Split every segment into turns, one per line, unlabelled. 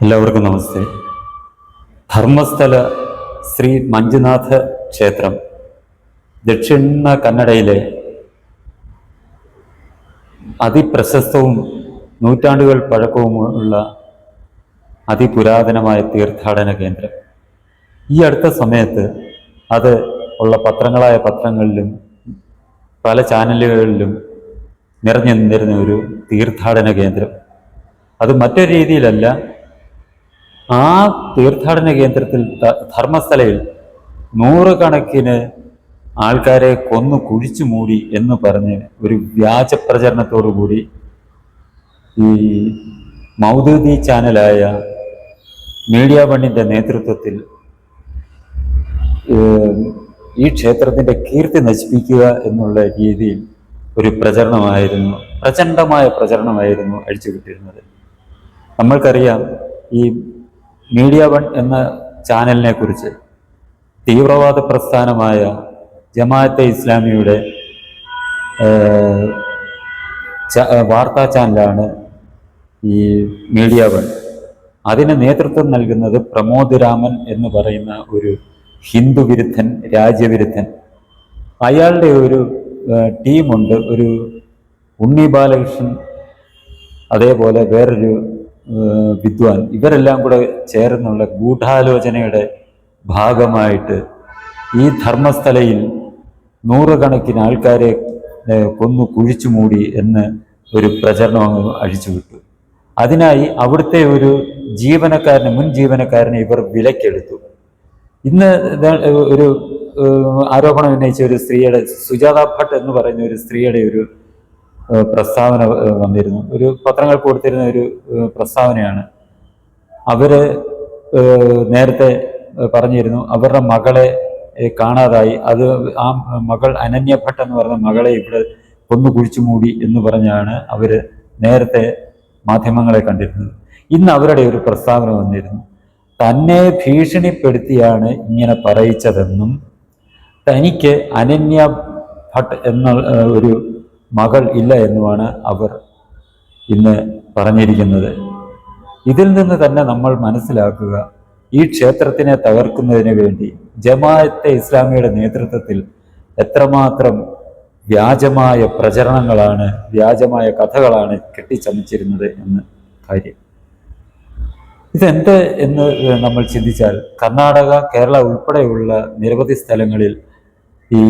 എല്ലാവർക്കും നമസ്തേ. ധർമ്മസ്ഥല ശ്രീ മഞ്ജുനാഥ ക്ഷേത്രം ദക്ഷിണ കന്നഡയിലെ അതിപ്രശസ്തവും നൂറ്റാണ്ടുകൾ പഴക്കവുമുള്ള അതിപുരാതനമായ തീർത്ഥാടന കേന്ദ്രം. ഈ അടുത്ത സമയത്ത് അത് ഉള്ള പത്രങ്ങളിലും പല ചാനലുകളിലും നിറഞ്ഞു നിന്നിരുന്ന ഒരു തീർത്ഥാടന കേന്ദ്രം. അത് മറ്റൊരു രീതിയിലല്ല, ആ തീർത്ഥാടന കേന്ദ്രത്തിൽ ധർമ്മസ്ഥലയിൽ നൂറുകണക്കിന് ആൾക്കാരെ കൊന്നു കുഴിച്ചു മൂടി എന്ന് പറഞ്ഞ് ഒരു വ്യാജ പ്രചരണത്തോടുകൂടി ഈ മൗദൂദി ചാനലായ മീഡിയ വണ്ണിൻ്റെ നേതൃത്വത്തിൽ ഈ ക്ഷേത്രത്തിൻ്റെ കീർത്തി നശിപ്പിക്കുക എന്നുള്ള രീതിയിൽ ഒരു പ്രചണ്ഡമായ പ്രചരണമായിരുന്നു അഴിച്ചുവിട്ടിരുന്നത്. നമ്മൾക്കറിയാം, ഈ മീഡിയ വൺ എന്ന ചാനലിനെ കുറിച്ച് തീവ്രവാദ പ്രസ്ഥാനമായ ജമാഅത്തെ ഇസ്ലാമിയുടെ വാർത്താ ചാനലാണ് ഈ മീഡിയ വൺ. അതിന് നേതൃത്വം നൽകുന്നത് പ്രമോദ് രാമൻ എന്ന് പറയുന്ന ഒരു ഹിന്ദു വിരുദ്ധൻ, രാജ്യവിരുദ്ധൻ. അയാളുടെ ഒരു ടീമുണ്ട്, ഒരു ഉണ്ണി ബാലകൃഷ്ണൻ, അതേപോലെ വേറൊരു വിദ്വാൻ. ഇവരെല്ലാം കൂടെ ചേർന്നുള്ള ഗൂഢാലോചനയുടെ ഭാഗമായിട്ട് ഈ ധർമ്മസ്ഥലയിൽ നൂറുകണക്കിന് ആൾക്കാരെ കൊന്നു കുഴിച്ചു മൂടി എന്ന് ഒരു പ്രചരണം അങ്ങ് അഴിച്ചുവിട്ടു. അതിനായി അവിടുത്തെ ഒരു മുൻ ജീവനക്കാരനെ ഇവർ വിലക്കെടുത്തു. ഇന്ന് ഒരു ആരോപണം ഉന്നയിച്ച ഒരു സ്ത്രീയുടെ, സുജാത ഭട്ട് എന്ന് പറയുന്ന ഒരു സ്ത്രീയുടെ ഒരു പ്രസ്താവന വന്നിരുന്നു. ഒരു പത്രങ്ങൾക്ക് കൊടുത്തിരുന്ന ഒരു പ്രസ്താവനയാണ്. അവര് നേരത്തെ പറഞ്ഞിരുന്നു അവരുടെ മകളെ കാണാതായി. അത് ആ മകൾ അനന്യ ഭട്ട് എന്ന് പറയുന്ന മകളെ ഇവിടെ കൊന്നു കുഴിച്ചു മൂടി എന്ന് പറഞ്ഞാണ് അവര് നേരത്തെ മാധ്യമങ്ങളെ കണ്ടിരുന്നത്. ഇന്ന് അവരുടെ ഒരു പ്രസ്താവന വന്നിരുന്നു. തന്നെ ഭീഷണിപ്പെടുത്തിയാണ് ഇങ്ങനെ പറയിച്ചതെന്നും തനിക്ക് അനന്യ ഭട്ട് എന്ന ഒരു മകൾ ഇല്ല എന്നുമാണ് അവർ ഇന്ന് പറഞ്ഞിരിക്കുന്നത്. ഇതിൽ നിന്ന് തന്നെ നമ്മൾ മനസ്സിലാക്കുക, ഈ ക്ഷേത്രത്തിനെ തകർക്കുന്നതിന് വേണ്ടി ജമാഅത്തെ ഇസ്ലാമിയുടെ നേതൃത്വത്തിൽ എത്രമാത്രം വ്യാജമായ പ്രചരണങ്ങളാണ്, വ്യാജമായ കഥകളാണ് കെട്ടിച്ചമച്ചിരുന്നത് എന്ന കാര്യം. ഇതെന്ത് എന്ന് നമ്മൾ ചിന്തിച്ചാൽ, കർണാടക, കേരള ഉൾപ്പെടെയുള്ള നിരവധി സ്ഥലങ്ങളിൽ ഈ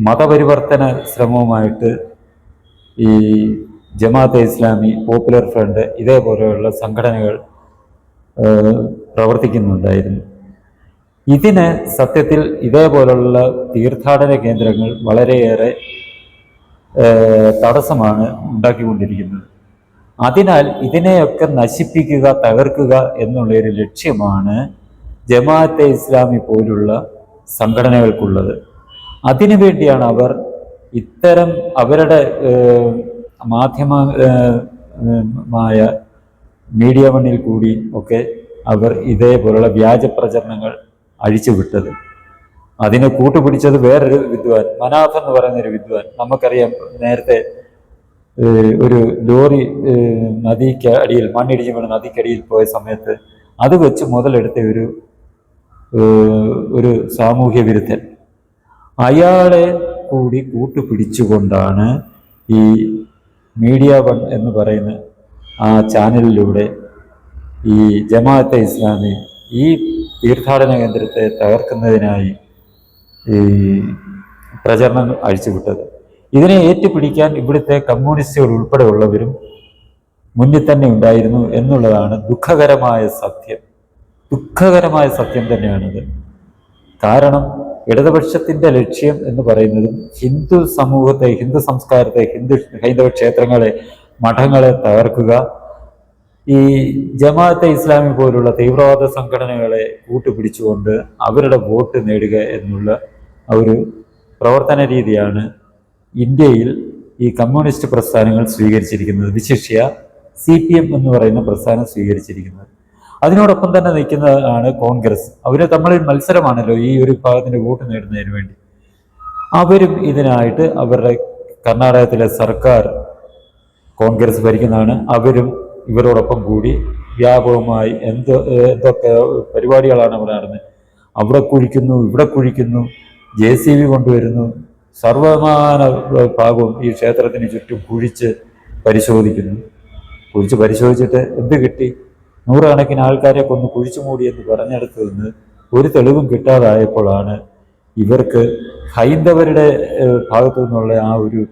മതപരിവർത്തന ശ്രമവുമായിട്ട് ഈ ജമാഅത്തെ ഇസ്ലാമി, പോപ്പുലർ ഫ്രണ്ട് ഇതേപോലെയുള്ള സംഘടനകൾ പ്രവർത്തിക്കുന്നുണ്ടായിരുന്നു. ഇതിന് സത്യത്തിൽ ഇതേപോലുള്ള തീർത്ഥാടന കേന്ദ്രങ്ങൾ വളരെയേറെ തടസ്സമാണ് ഉണ്ടാക്കിക്കൊണ്ടിരിക്കുന്നത്. അതിനാൽ ഇതിനെയൊക്കെ നശിപ്പിക്കുക, തകർക്കുക എന്നുള്ളൊരു ലക്ഷ്യമാണ് ജമാഅത്തെ ഇസ്ലാമി പോലുള്ള സംഘടനകൾക്കുള്ളത്. അതിനുവേണ്ടിയാണ് അവർ ഇത്തരം അവരുടെ മാധ്യമമായ മീഡിയ വണ്ണിൽ കൂടി ഒക്കെ അവർ ഇതേപോലുള്ള വ്യാജ പ്രചരണങ്ങൾ അഴിച്ചുവിട്ടത്. അതിനെ കൂട്ടുപിടിച്ചത് വേറൊരു വിദ്വാൻ, മനാഫ് എന്ന് പറയുന്ന ഒരു വിദ്വാൻ. നമുക്കറിയാം, നേരത്തെ ഒരു ലോറി നദിക്ക് അടിയിൽ, മണ്ണിടിച്ച് വീണ് നദിക്കടിയിൽ പോയ സമയത്ത് അത് വെച്ച് മുതലെടുത്ത ഒരു സാമൂഹ്യ വിരുദ്ധൻ. അയാളെ കൂടി കൂട്ടുപിടിച്ചുകൊണ്ടാണ് ഈ മീഡിയ വൺ എന്ന് പറയുന്ന ആ ചാനലിലൂടെ ഈ ജമാഅത്തെ ഇസ്ലാമി ഈ തീർത്ഥാടന കേന്ദ്രത്തെ തകർക്കുന്നതിനായി ഈ പ്രചരണങ്ങൾ അഴിച്ചുവിട്ടത്. ഇതിനെ ഏറ്റുപിടിക്കാൻ ഇവിടുത്തെ കമ്മ്യൂണിസ്റ്റുകൾ ഉൾപ്പെടെയുള്ളവരും മുന്നിൽ തന്നെ ഉണ്ടായിരുന്നു എന്നുള്ളതാണ് ദുഃഖകരമായ സത്യം തന്നെയാണിത്. കാരണം ഇടതുപക്ഷത്തിൻ്റെ ലക്ഷ്യം എന്ന് പറയുന്നതും ഹിന്ദു സമൂഹത്തെ, ഹിന്ദു സംസ്കാരത്തെ, ഹൈന്ദവ ക്ഷേത്രങ്ങളെ, മഠങ്ങളെ തകർക്കുക, ഈ ജമാഅത്തെ ഇസ്ലാമി പോലുള്ള തീവ്രവാദ സംഘടനകളെ കൂട്ടുപിടിച്ചുകൊണ്ട് അവരുടെ വോട്ട് നേടുക എന്നുള്ള ഒരു പ്രവർത്തന രീതിയാണ് ഇന്ത്യയിൽ ഈ കമ്മ്യൂണിസ്റ്റ് പ്രസ്ഥാനങ്ങൾ സ്വീകരിച്ചിരിക്കുന്നത്. വിശിഷ്യ CPM എന്ന് പറയുന്ന പ്രസ്ഥാനം സ്വീകരിച്ചിരിക്കുന്നത്. അതിനോടൊപ്പം തന്നെ നിൽക്കുന്നതാണ് കോൺഗ്രസ്. അവർ തമ്മിൽ മത്സരമാണല്ലോ ഈ ഒരു വിഭാഗത്തിന് വോട്ട് നേടുന്നതിന് വേണ്ടി. അവരും ഇതിനായിട്ട് അവരുടെ കർണാടകത്തിലെ സർക്കാർ കോൺഗ്രസ് ഭരിക്കുന്നതാണ്. അവരും ഇവരോടൊപ്പം കൂടി വ്യാപകമായി എന്തൊക്കെ പരിപാടികളാണ് അവിടെ നടന്നത്. അവിടെ കുഴിക്കുന്നു, ഇവിടെ കുഴിക്കുന്നു, JCB കൊണ്ടുവരുന്നു, സർവമാന ഭാഗവും ഈ ക്ഷേത്രത്തിന് ചുറ്റും കുഴിച്ച് പരിശോധിക്കുന്നു. കുഴിച്ച് പരിശോധിച്ചിട്ട് എന്ത് കിട്ടി? നൂറുകണക്കിന് ആൾക്കാരെ കൊന്ന് കുഴിച്ചു മൂടി എന്ന് പറഞ്ഞെടുത്ത് നിന്ന് ഒരു തെളിവും കിട്ടാതായപ്പോഴാണ് ഇവർക്ക് ഹൈന്ദവരുടെ ഭാഗത്തു നിന്നുള്ള ആ ഒരു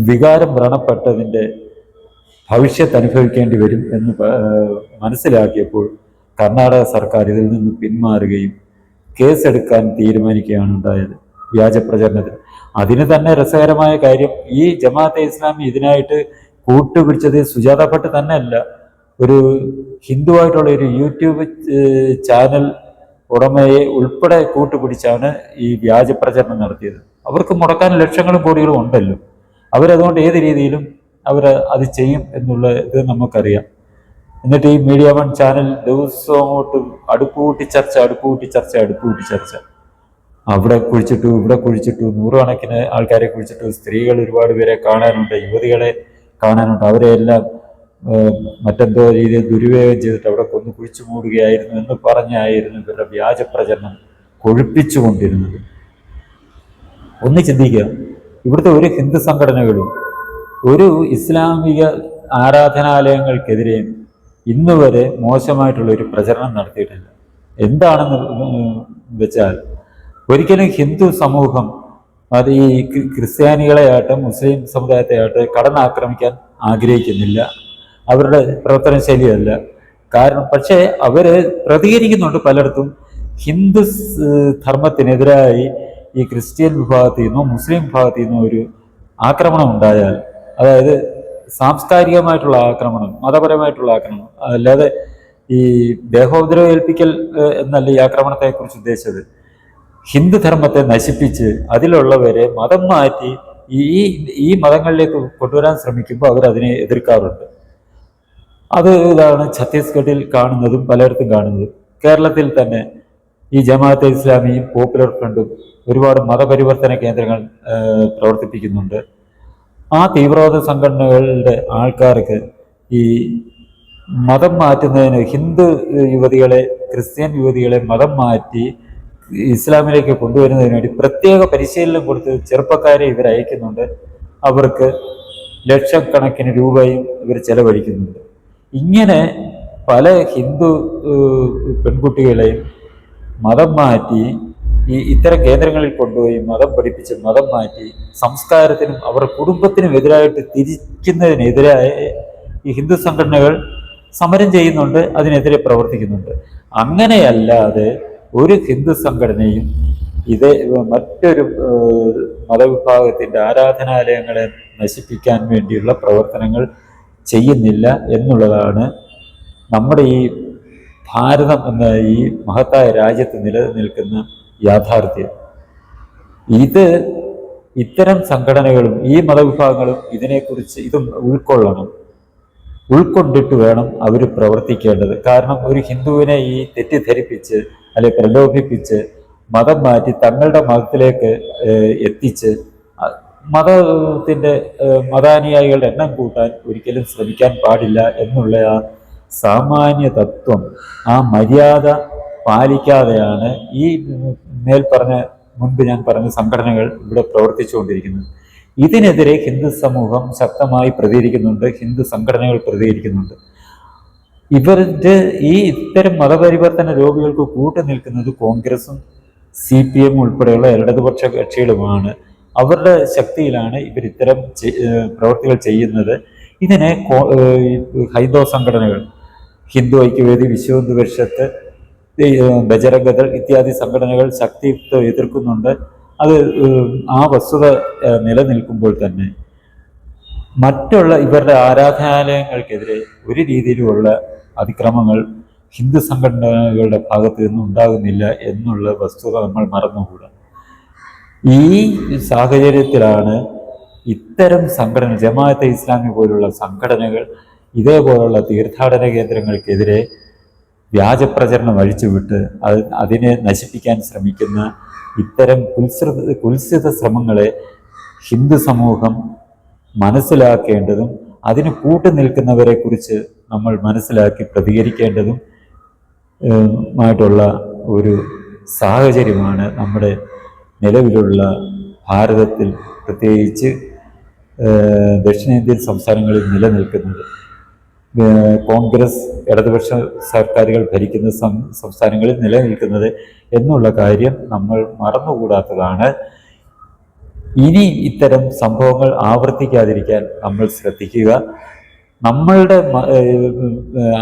വികാരം വ്രണപ്പെട്ടതിൻ്റെ ഭവിഷ്യത്ത് അനുഭവിക്കേണ്ടി വരും എന്ന് മനസ്സിലാക്കിയപ്പോൾ കർണാടക സർക്കാർ ഇതിൽ നിന്ന് പിന്മാറുകയും കേസെടുക്കാൻ തീരുമാനിക്കുകയാണ് ഉണ്ടായത് വ്യാജപ്രചരണത്തിന്. അതിന് തന്നെ രസകരമായ കാര്യം, ഈ ജമാഅത്തെ ഇസ്ലാമി ഇതിനായിട്ട് കൂട്ടുപിടിച്ചത് സുജാത ഭട്ട് തന്നെ അല്ല, ഒരു ഹിന്ദുവായിട്ടുള്ള ഒരു യൂട്യൂബ് ചാനൽ ഉടമയെ ഉൾപ്പെടെ കൂട്ടുപിടിച്ചാണ് ഈ വ്യാജപ്രചരണം നടത്തിയത്. അവർക്ക് മുടക്കാൻ ലക്ഷങ്ങളും കോടികളും ഉണ്ടല്ലോ, അവരതുകൊണ്ട് ഏത് രീതിയിലും അത് ചെയ്യും എന്നുള്ള ഇത് നമുക്കറിയാം. എന്നിട്ട് ഈ മീഡിയ 1 ചാനൽ ദിവസവും അങ്ങോട്ട് അടുപ്പുകൂട്ടി ചർച്ച. അവിടെ കുഴിച്ചിട്ടു, ഇവിടെ കുഴിച്ചിട്ടു, നൂറുകണക്കിന് ആൾക്കാരെ കുഴിച്ചിട്ടു, സ്ത്രീകൾ ഒരുപാട് പേരെ കാണാനുണ്ട്, യുവതികളെ കാണാനുണ്ട്, അവരെയെല്ലാം മറ്റെന്തോ രീതിയിൽ ദുരുപയോഗം ചെയ്തിട്ട് അവിടെ കൊന്ന് കുഴിച്ചു മൂടുകയായിരുന്നു എന്ന് പറഞ്ഞായിരുന്നു ഇവരുടെ വ്യാജപ്രചരണം കൊഴുപ്പിച്ചുകൊണ്ടിരുന്നത്. ഒന്ന് ചിന്തിക്കുക, ഇവിടുത്തെ ഒരു ഹിന്ദു സംഘടനകളും ഒരു ഇസ്ലാമിക ആരാധനാലയങ്ങൾക്കെതിരെയും ഇന്ന് വരെ മോശമായിട്ടുള്ള ഒരു പ്രചരണം നടത്തിയിട്ടില്ല. എന്താണെന്ന് വെച്ചാൽ, ഒരിക്കലും ഹിന്ദു സമൂഹം അത് ഈ ക്രിസ്ത്യാനികളെ ആട്ടെ മുസ്ലിം സമുദായത്തെ ആട്ടെ കടന്നാക്രമിക്കാൻ ആഗ്രഹിക്കുന്നില്ല, അവരുടെ പ്രവർത്തന ശൈലിയല്ല. കാരണം പക്ഷേ അവര് പ്രതികരിക്കുന്നുണ്ട് പലയിടത്തും. ഹിന്ദു ധർമ്മത്തിനെതിരായി ഈ ക്രിസ്ത്യൻ വിഭാഗത്തിൽ നിന്നോ മുസ്ലിം വിഭാഗത്തിൽ നിന്നോ ഒരു ആക്രമണം ഉണ്ടായാൽ, അതായത് സാംസ്കാരികമായിട്ടുള്ള ആക്രമണം, മതപരമായിട്ടുള്ള ആക്രമണം, അല്ലാതെ ഈ ദേഹോപദ്രവം ഏൽപ്പിക്കൽ എന്നല്ല ഈ ആക്രമണത്തെക്കുറിച്ച് ഉദ്ദേശിച്ചത്. ഹിന്ദുധർമ്മത്തെ നശിപ്പിച്ച് അതിലുള്ളവരെ മതം മാറ്റി ഈ മതങ്ങളിലേക്ക് കൊണ്ടുവരാൻ ശ്രമിക്കുമ്പോൾ അവരതിനെ എതിർക്കാറുണ്ട്. ഇതാണ് ഛത്തീസ്ഗഡിൽ കാണുന്നതും പലയിടത്തും കാണുന്നതും. കേരളത്തിൽ തന്നെ ഈ ജമാഅത്തെ ഇസ്ലാമിയും പോപ്പുലർ ഫ്രണ്ടും ഒരുപാട് മതപരിവർത്തന കേന്ദ്രങ്ങൾ പ്രവർത്തിപ്പിക്കുന്നുണ്ട്. ആ തീവ്രവാദ സംഘടനകളുടെ ആൾക്കാർക്ക് ഈ മതം മാറ്റുന്നതിന് ഹിന്ദു യുവതികളെ ക്രിസ്ത്യൻ യുവതികളെ മതം മാറ്റി ഇസ്ലാമിലേക്ക് കൊണ്ടുവരുന്നതിന് വേണ്ടി പ്രത്യേക പരിശീലനം കൊടുത്ത് ചെറുപ്പക്കാരെ ഇവർ അയക്കുന്നുണ്ട്. അവർക്ക് ലക്ഷക്കണക്കിന് രൂപയും ഇവർ ചെലവഴിക്കുന്നുണ്ട്. ഇങ്ങനെ പല ഹിന്ദു പെൺകുട്ടികളെയും മതം മാറ്റി ഇത്തരം കേന്ദ്രങ്ങളിൽ കൊണ്ടുപോയി മതം പഠിപ്പിച്ച് മതം മാറ്റി സംസ്കാരത്തിനും അവരുടെ കുടുംബത്തിനും എതിരായിട്ട് തിരിക്കുന്നതിനെതിരായ ഈ ഹിന്ദു സംഘടനകൾ സമരം ചെയ്യുന്നുണ്ട്, അതിനെതിരെ പ്രവർത്തിക്കുന്നുണ്ട്. അങ്ങനെയല്ലാതെ ഒരു ഹിന്ദു സംഘടനയും മറ്റൊരു മതവിഭാഗത്തിൻ്റെ ആരാധനാലയങ്ങളെ നശിപ്പിക്കാൻ വേണ്ടിയുള്ള പ്രവർത്തനങ്ങൾ ചെയ്യുന്നില്ല എന്നുള്ളതാണ് നമ്മുടെ ഈ ഭാരതം എന്ന ഈ മഹത്തായ രാജ്യത്ത് നിലനിൽക്കുന്ന യാഥാർത്ഥ്യം. ഇത്തരം സംഘടനകളും ഈ മതവിഭാഗങ്ങളും ഇതിനെക്കുറിച്ച് ഉൾക്കൊള്ളണം, ഉൾക്കൊണ്ടിട്ട് വേണം അവർ പ്രവർത്തിക്കേണ്ടത്. കാരണം ഒരു ഹിന്ദുവിനെ ഈ തെറ്റിദ്ധരിപ്പിച്ച് അല്ലെങ്കിൽ പ്രലോഭിപ്പിച്ച് മതം മാറ്റി തങ്ങളുടെ മതത്തിലേക്ക് എത്തിച്ച് മതാനുയായികളുടെ എണ്ണം കൂട്ടാൻ ഒരിക്കലും ശ്രമിക്കാൻ പാടില്ല എന്നുള്ള ആ സാമാന്യ തത്വം, ആ മര്യാദ പാലിക്കാതെയാണ് ഈ മുൻപ് ഞാൻ പറഞ്ഞ സംഘടനകൾ ഇവിടെ പ്രവർത്തിച്ചുകൊണ്ടിരിക്കുന്നത്. ഇതിനെതിരെ ഹിന്ദു സമൂഹം ശക്തമായി പ്രതികരിക്കുന്നുണ്ട്, ഹിന്ദു സംഘടനകൾ പ്രതികരിക്കുന്നുണ്ട്. ഇത്തരം മതപരിവർത്തന രോഗികൾക്ക് കൂട്ടുനിൽക്കുന്നത് കോൺഗ്രസും CPM ഉൾപ്പെടെയുള്ള ഇടതുപക്ഷ കക്ഷികളുമാണ്. അവരുടെ ശക്തിയിലാണ് ഇവർ ഇത്തരം പ്രവൃത്തികൾ ചെയ്യുന്നത്. ഇതിനെ ഹൈന്ദവ സംഘടനകൾ, ഹിന്ദു ഐക്യവേദി, വിശ്വ ഹിന്ദു പരിഷത്ത്, ബജരംഗദൾ ഇത്യാദി സംഘടനകൾ ശക്തിയുക്തം എതിർക്കുന്നുണ്ട്. ആ വസ്തുത നിലനിൽക്കുമ്പോൾ തന്നെ മറ്റുള്ള ഇവരുടെ ആരാധനാലയങ്ങൾക്കെതിരെ ഒരു രീതിയിലുമുള്ള അതിക്രമങ്ങൾ ഹിന്ദു സംഘടനകളുടെ ഭാഗത്ത് നിന്നും ഉണ്ടാകുന്നില്ല എന്നുള്ള വസ്തുത നമ്മൾ മറന്നുകൂടാ. ഈ സാഹചര്യത്തിലാണ് ഇത്തരം സംഘടന, ജമാഅത്തെ ഇസ്ലാമി പോലുള്ള സംഘടനകൾ ഇതേപോലുള്ള തീർത്ഥാടന കേന്ദ്രങ്ങൾക്കെതിരെ വ്യാജപ്രചരണം അഴിച്ചുവിട്ട് അതിനെ നശിപ്പിക്കാൻ ശ്രമിക്കുന്ന ഇത്തരം കുൽസിത ശ്രമങ്ങളെ ഹിന്ദു സമൂഹം മനസ്സിലാക്കേണ്ടതും അതിന് കൂട്ടുനിൽക്കുന്നവരെ കുറിച്ച് നമ്മൾ മനസ്സിലാക്കി പ്രതികരിക്കേണ്ടതും മായിട്ടുള്ള ഒരു സാഹചര്യമാണ് നമ്മുടെ നിലവിലുള്ള ഭാരതത്തിൽ, പ്രത്യേകിച്ച് ദക്ഷിണേന്ത്യൻ സംസ്ഥാനങ്ങളിൽ നിലനിൽക്കുന്നത്. കോൺഗ്രസ് ഇടതുപക്ഷ സർക്കാരുകൾ ഭരിക്കുന്ന സംസ്ഥാനങ്ങളിൽ നിലനിൽക്കുന്നത് എന്നുള്ള കാര്യം നമ്മൾ മറന്നുകൂടാത്തതാണ്. ഇനി ഇത്തരം സംഭവങ്ങൾ ആവർത്തിക്കാതിരിക്കാൻ നമ്മൾ ശ്രദ്ധിക്കുക. നമ്മളുടെ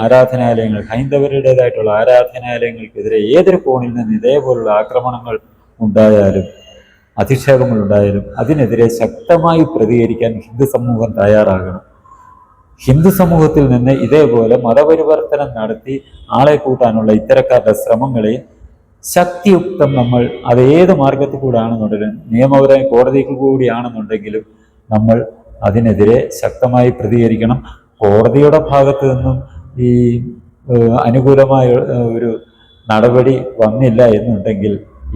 ആരാധനാലയങ്ങൾ, ഹൈന്ദവരുടേതായിട്ടുള്ള ആരാധനാലയങ്ങൾക്കെതിരെ ഏതൊരു കോണിൽ നിന്ന് ഇതേപോലുള്ള ആക്രമണങ്ങൾ ഉണ്ടായാലും അധിക്ഷേപങ്ങൾ ഉണ്ടായാലും അതിനെതിരെ ശക്തമായി പ്രതികരിക്കാൻ ഹിന്ദു സമൂഹം തയ്യാറാകണം. ഹിന്ദു സമൂഹത്തിൽ നിന്ന് ഇതേപോലെ മതപരിവർത്തനം നടത്തി ആളെ കൂട്ടാനുള്ള ഇത്തരക്കാരുടെ ശ്രമങ്ങളെ ശക്തിയുക്തം നമ്മൾ അത് ഏത് മാർഗത്തിൽ കൂടെ ആണെന്നുണ്ടെങ്കിലും, നിയമപരമായ കോടതിയിൽ കൂടിയാണെന്നുണ്ടെങ്കിലും നമ്മൾ അതിനെതിരെ ശക്തമായി പ്രതികരിക്കണം. കോടതിയുടെ ഭാഗത്തു നിന്നും ഈ അനുകൂലമായ ഒരു നടപടി വന്നില്ല എന്നുണ്ടെങ്കിൽ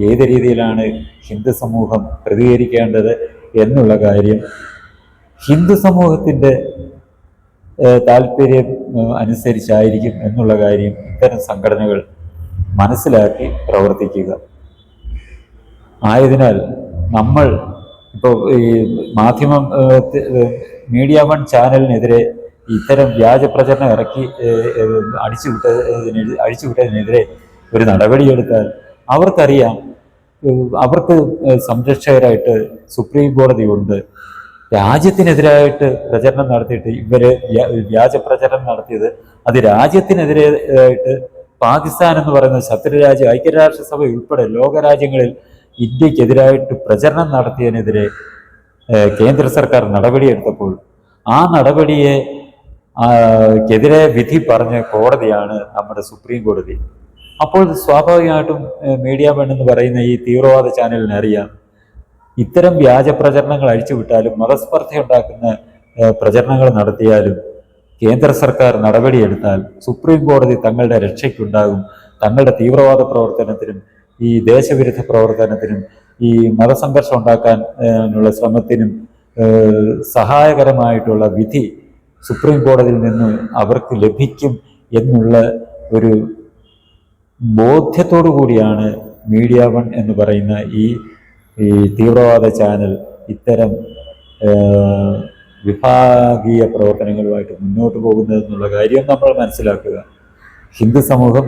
ഏത് രീതിയിലാണ് ഹിന്ദു സമൂഹം പ്രതികരിക്കേണ്ടത് എന്നുള്ള കാര്യം ഹിന്ദു സമൂഹത്തിൻ്റെ താല്പര്യം അനുസരിച്ചായിരിക്കും എന്നുള്ള കാര്യം ഇത്തരം സംഘടനകൾ മനസ്സിലാക്കി പ്രവർത്തിക്കുക. ആയതിനാൽ നമ്മൾ ഇപ്പോൾ ഈ മാധ്യമം മീഡിയ 1 ചാനലിനെതിരെ ഇത്തരം വ്യാജ പ്രചരണം അഴിച്ചുവിട്ടതിനെതിരെ ഒരു നടപടിയെടുത്താൽ അവർക്കറിയാം, അവർക്ക് സംരക്ഷകരായിട്ട് സുപ്രീം കോടതി ഉണ്ട്. രാജ്യത്തിനെതിരായിട്ട് പ്രചരണം നടത്തിയിട്ട് ഇവര് വ്യാജ പ്രചരണം നടത്തിയത് അത് രാജ്യത്തിനെതിരായിട്ട് പാകിസ്ഥാൻ എന്ന് പറയുന്ന ശത്രുരാജ്യം, ഐക്യരാഷ്ട്രസഭ ഉൾപ്പെടെ ലോകരാജ്യങ്ങളിൽ ഇന്ത്യക്കെതിരായിട്ട് പ്രചരണം നടത്തിയതിനെതിരെ കേന്ദ്ര സർക്കാർ നടപടിയെടുത്തപ്പോൾ ആ നടപടിയെതിരെ വിധി പറഞ്ഞ കോടതിയാണ് നമ്മുടെ സുപ്രീം കോടതി. അപ്പോൾ സ്വാഭാവികമായിട്ടും മീഡിയ 1 എന്ന് പറയുന്ന ഈ തീവ്രവാദ ചാനലിന് അറിയാം, ഇത്തരം വ്യാജ പ്രചരണങ്ങൾ അഴിച്ചുവിട്ടാലും മതസ്പർദ്ധയുണ്ടാക്കുന്ന പ്രചരണങ്ങൾ നടത്തിയാലും കേന്ദ്ര സർക്കാർ നടപടിയെടുത്താൽ സുപ്രീം കോടതി തങ്ങളുടെ രക്ഷയ്ക്കുണ്ടാകും. തങ്ങളുടെ തീവ്രവാദ പ്രവർത്തനത്തിനും ഈ ദേശവിരുദ്ധ പ്രവർത്തനത്തിനും ഈ മതസംഘർഷം ഉണ്ടാക്കാനുള്ള ശ്രമത്തിനും സഹായകരമായിട്ടുള്ള വിധി സുപ്രീം കോടതിയിൽ നിന്ന് അവർക്ക് ലഭിക്കും എന്നുള്ള ഒരു ബോധ്യത്തോടു കൂടിയാണ് മീഡിയ 1 എന്ന് പറയുന്ന ഈ തീവ്രവാദ ചാനൽ ഇത്തരം വിഭാഗീയ പ്രവർത്തനങ്ങളുമായിട്ട് മുന്നോട്ട് പോകുന്നതെന്നുള്ള കാര്യം നമ്മൾ മനസ്സിലാക്കുക. ഹിന്ദു സമൂഹം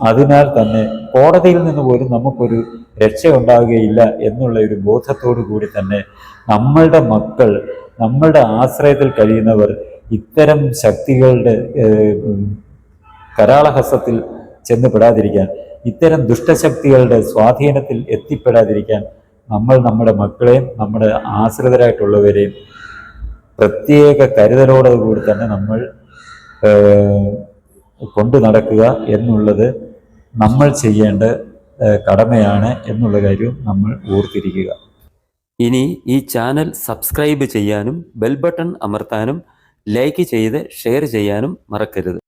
അതിനാൽ തന്നെ കോടതിയിൽ നിന്ന് പോലും നമുക്കൊരു രക്ഷയുണ്ടാവുകയില്ല എന്നുള്ള ഒരു ബോധത്തോടു കൂടി തന്നെ നമ്മളുടെ മക്കൾ, നമ്മളുടെ ആശ്രയത്തിൽ കഴിയുന്നവർ ഇത്തരം ശക്തികളുടെ കരാളഹസ്തത്തിൽ ചെന്നുപെടാതിരിക്കാൻ, ഇത്തരം ദുഷ്ടശക്തികളുടെ സ്വാധീനത്തിൽ എത്തിപ്പെടാതിരിക്കാൻ നമ്മൾ നമ്മുടെ മക്കളെയും നമ്മുടെ ആശ്രിതരായിട്ടുള്ളവരെയും പ്രത്യേക കരുതലോടുകൂടി തന്നെ നമ്മൾ കൊണ്ടു നടക്കുക എന്നുള്ളത് നമ്മൾ ചെയ്യേണ്ട കടമയാണ് എന്നുള്ള കാര്യവും നമ്മൾ ഓർത്തിരിക്കുക.
ഇനി ഈ ചാനൽ സബ്സ്ക്രൈബ് ചെയ്യാനും ബെൽ ബട്ടൺ അമർത്താനും ലൈക്ക് ചെയ്ത് ഷെയർ ചെയ്യാനും മറക്കരുത്.